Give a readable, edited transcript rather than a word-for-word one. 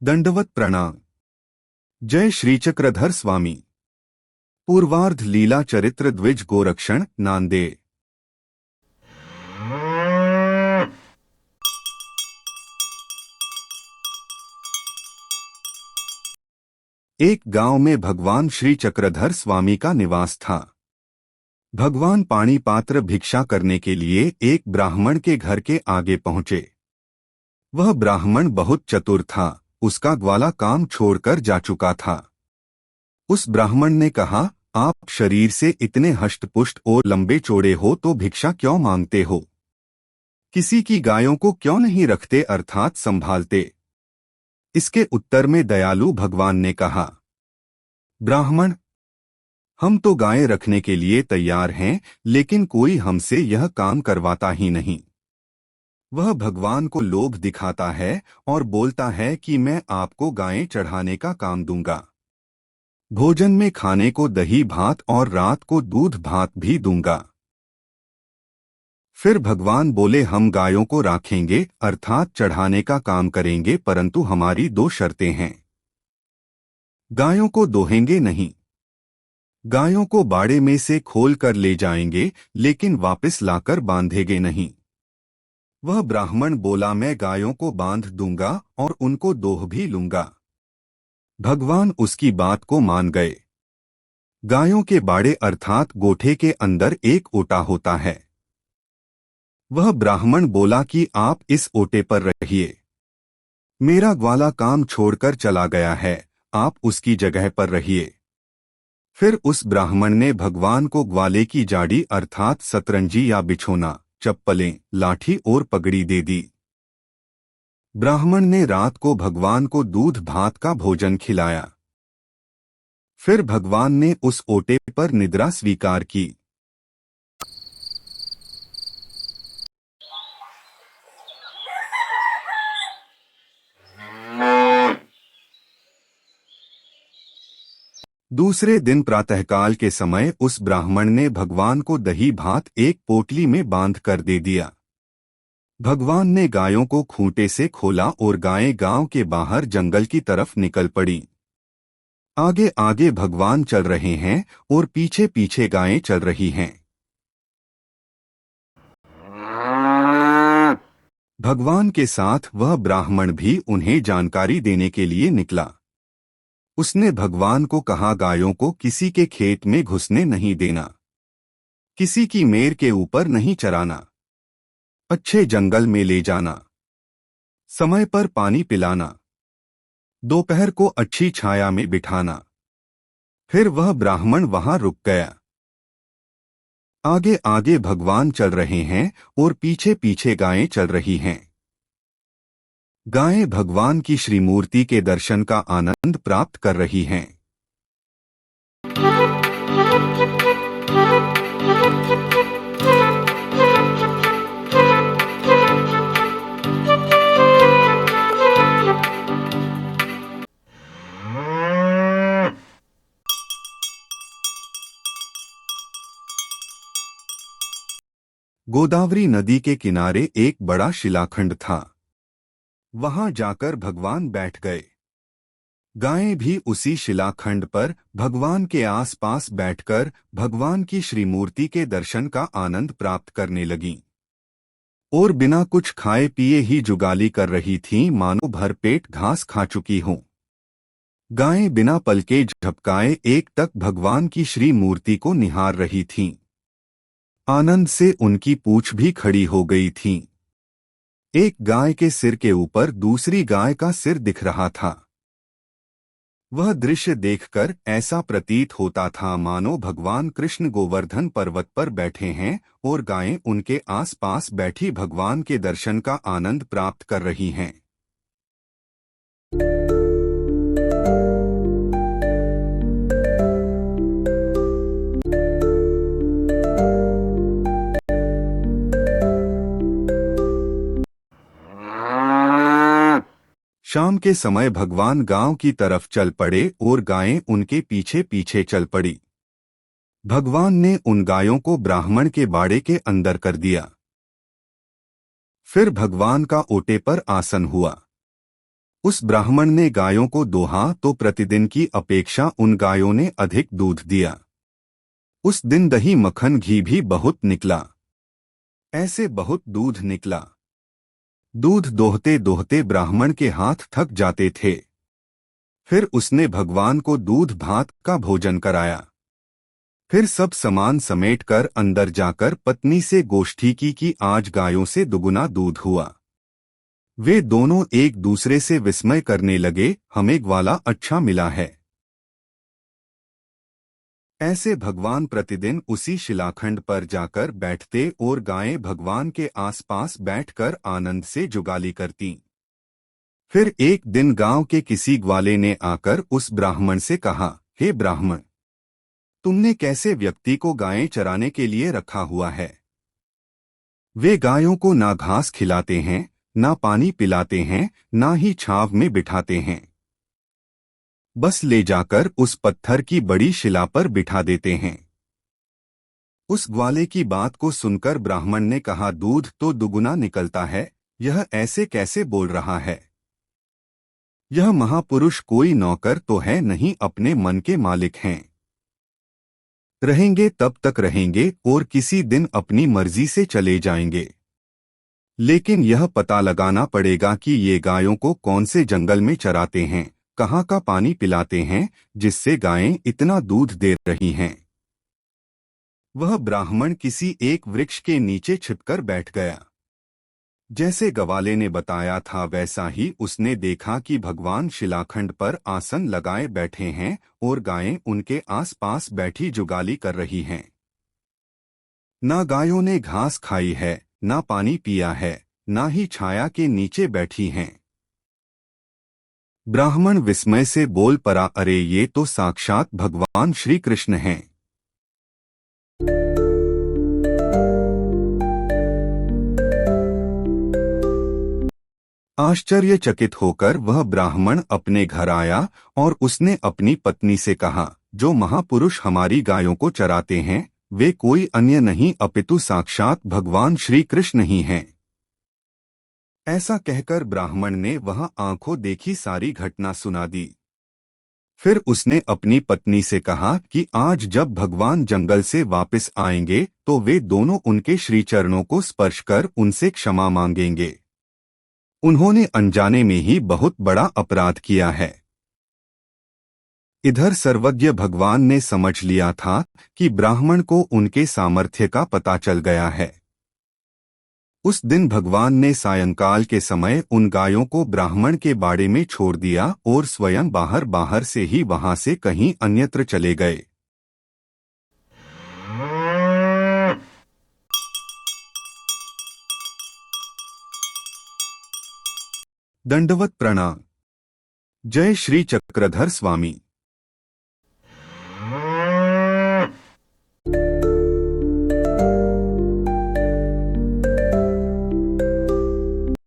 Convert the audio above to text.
दंडवत प्रणाम। जय श्री चक्रधर स्वामी। पूर्वार्ध लीला चरित्र द्विज गोरक्षण नांदेड़। एक गांव में भगवान श्री चक्रधर स्वामी का निवास था। भगवान पानी पात्र भिक्षा करने के लिए एक ब्राह्मण के घर के आगे पहुंचे। वह ब्राह्मण बहुत चतुर था, उसका ग्वाला काम छोड़कर जा चुका था। उस ब्राह्मण ने कहा, आप शरीर से इतने हष्टपुष्ट और लंबे चौड़े हो तो भिक्षा क्यों मांगते हो? किसी की गायों को क्यों नहीं रखते अर्थात संभालते? इसके उत्तर में दयालु भगवान ने कहा, ब्राह्मण, हम तो गायें रखने के लिए तैयार हैं, लेकिन कोई हमसे यह काम करवाता ही नहीं। वह भगवान को लोभ दिखाता है और बोलता है कि मैं आपको गायें चढ़ाने का काम दूंगा। भोजन में खाने को दही भात और रात को दूध भात भी दूंगा। फिर भगवान बोले, हम गायों को राखेंगे अर्थात चढ़ाने का काम करेंगे, परंतु हमारी दो शर्तें हैं। गायों को दोहेंगे नहीं, गायों को बाड़े में से खोल कर ले जाएंगे, लेकिन वापस लाकर बांधेंगे नहीं। वह ब्राह्मण बोला, मैं गायों को बांध दूंगा और उनको दोह भी लूंगा। भगवान उसकी बात को मान गए। गायों के बाड़े अर्थात गोठे के अंदर एक ओटा होता है। वह ब्राह्मण बोला कि आप इस ओटे पर रहिए, मेरा ग्वाला काम छोड़कर चला गया है, आप उसकी जगह पर रहिए। फिर उस ब्राह्मण ने भगवान को ग्वाले की जाड़ी अर्थात सतरंजी या बिछोना, चप्पलें, लाठी और पगड़ी दे दी। ब्राह्मण ने रात को भगवान को दूध भात का भोजन खिलाया। फिर भगवान ने उस ओटे पर निद्रा स्वीकार की। दूसरे दिन प्रातःकाल के समय उस ब्राह्मण ने भगवान को दही भात एक पोटली में बांध कर दे दिया। भगवान ने गायों को खूंटे से खोला और गायें गांव के बाहर जंगल की तरफ निकल पड़ी। आगे आगे भगवान चल रहे हैं और पीछे पीछे गायें चल रही हैं। भगवान के साथ वह ब्राह्मण भी उन्हें जानकारी देने के लिए निकला। उसने भगवान को कहा, गायों को किसी के खेत में घुसने नहीं देना, किसी की मेर के ऊपर नहीं चराना, अच्छे जंगल में ले जाना, समय पर पानी पिलाना, दोपहर को अच्छी छाया में बिठाना। फिर वह ब्राह्मण वहां रुक गया। आगे आगे भगवान चल रहे हैं और पीछे पीछे गायें चल रही हैं। गायें भगवान की श्रीमूर्ति के दर्शन का आनंद प्राप्त कर रही हैं। गोदावरी नदी के किनारे एक बड़ा शिलाखंड था। वहां जाकर भगवान बैठ गए। गायें भी उसी शिलाखंड पर भगवान के आसपास बैठकर भगवान की श्रीमूर्ति के दर्शन का आनंद प्राप्त करने लगीं और बिना कुछ खाए पिए ही जुगाली कर रही थीं, मानो भरपेट घास खा चुकी हों। गायें बिना पलके झपकाए एक तक भगवान की श्रीमूर्ति को निहार रही थीं। आनंद से उनकी पूंछ भी खड़ी हो गई थी। एक गाय के सिर के ऊपर दूसरी गाय का सिर दिख रहा था। वह दृश्य देखकर ऐसा प्रतीत होता था मानो भगवान कृष्ण गोवर्धन पर्वत पर बैठे हैं और गायें उनके आसपास बैठी भगवान के दर्शन का आनंद प्राप्त कर रही हैं। शाम के समय भगवान गांव की तरफ चल पड़े और गायें उनके पीछे पीछे चल पड़ी। भगवान ने उन गायों को ब्राह्मण के बाड़े के अंदर कर दिया। फिर भगवान का ओटे पर आसन हुआ। उस ब्राह्मण ने गायों को दोहा तो प्रतिदिन की अपेक्षा उन गायों ने अधिक दूध दिया। उस दिन दही मक्खन घी भी बहुत निकला। ऐसे बहुत दूध निकला। दूध दोहते दोहते ब्राह्मण के हाथ थक जाते थे। फिर उसने भगवान को दूध भात का भोजन कराया। फिर सब सामान समेटकर अंदर जाकर पत्नी से गोष्ठी की कि आज गायों से दुगुना दूध हुआ। वे दोनों एक दूसरे से विस्मय करने लगे, हमें ग्वाला अच्छा मिला है। ऐसे भगवान प्रतिदिन उसी शिलाखंड पर जाकर बैठते और गायें भगवान के आसपास बैठकर आनंद से जुगाली करतीं। फिर एक दिन गांव के किसी ग्वाले ने आकर उस ब्राह्मण से कहा, हे ब्राह्मण, तुमने कैसे व्यक्ति को गायें चराने के लिए रखा हुआ है? वे गायों को ना घास खिलाते हैं, ना पानी पिलाते हैं, ना ही छांव में बिठाते हैं। बस ले जाकर उस पत्थर की बड़ी शिला पर बिठा देते हैं। उस ग्वाले की बात को सुनकर ब्राह्मण ने कहा, दूध तो दुगुना निकलता है, यह ऐसे कैसे बोल रहा है? यह महापुरुष कोई नौकर तो है नहीं, अपने मन के मालिक हैं। रहेंगे तब तक रहेंगे और किसी दिन अपनी मर्जी से चले जाएंगे। लेकिन यह पता लगाना पड़ेगा कि ये गायों को कौन से जंगल में चराते हैं, कहाँ का पानी पिलाते हैं, जिससे गायें इतना दूध दे रही हैं। वह ब्राह्मण किसी एक वृक्ष के नीचे छिपकर बैठ गया। जैसे ग्वाले ने बताया था वैसा ही उसने देखा कि भगवान शिलाखंड पर आसन लगाए बैठे हैं और गायें उनके आसपास बैठी जुगाली कर रही हैं। ना गायों ने घास खाई है, ना पानी पिया है, ना ही छाया के नीचे बैठी हैं। ब्राह्मण विस्मय से बोल पड़ा, अरे ये तो साक्षात भगवान श्री कृष्ण हैं। आश्चर्यचकित होकर वह ब्राह्मण अपने घर आया और उसने अपनी पत्नी से कहा, जो महापुरुष हमारी गायों को चराते हैं वे कोई अन्य नहीं अपितु साक्षात भगवान श्री कृष्ण ही हैं। ऐसा कहकर ब्राह्मण ने वहां आंखों देखी सारी घटना सुना दी। फिर उसने अपनी पत्नी से कहा कि आज जब भगवान जंगल से वापस आएंगे तो वे दोनों उनके श्री चरणों को स्पर्श कर उनसे क्षमा मांगेंगे। उन्होंने अनजाने में ही बहुत बड़ा अपराध किया है। इधर सर्वज्ञ भगवान ने समझ लिया था कि ब्राह्मण को उनके सामर्थ्य का पता चल गया है। उस दिन भगवान ने सायंकाल के समय उन गायों को ब्राह्मण के बाड़े में छोड़ दिया और स्वयं बाहर बाहर से ही वहां से कहीं अन्यत्र चले गए। दंडवत प्रणाम। जय श्री चक्रधर स्वामी।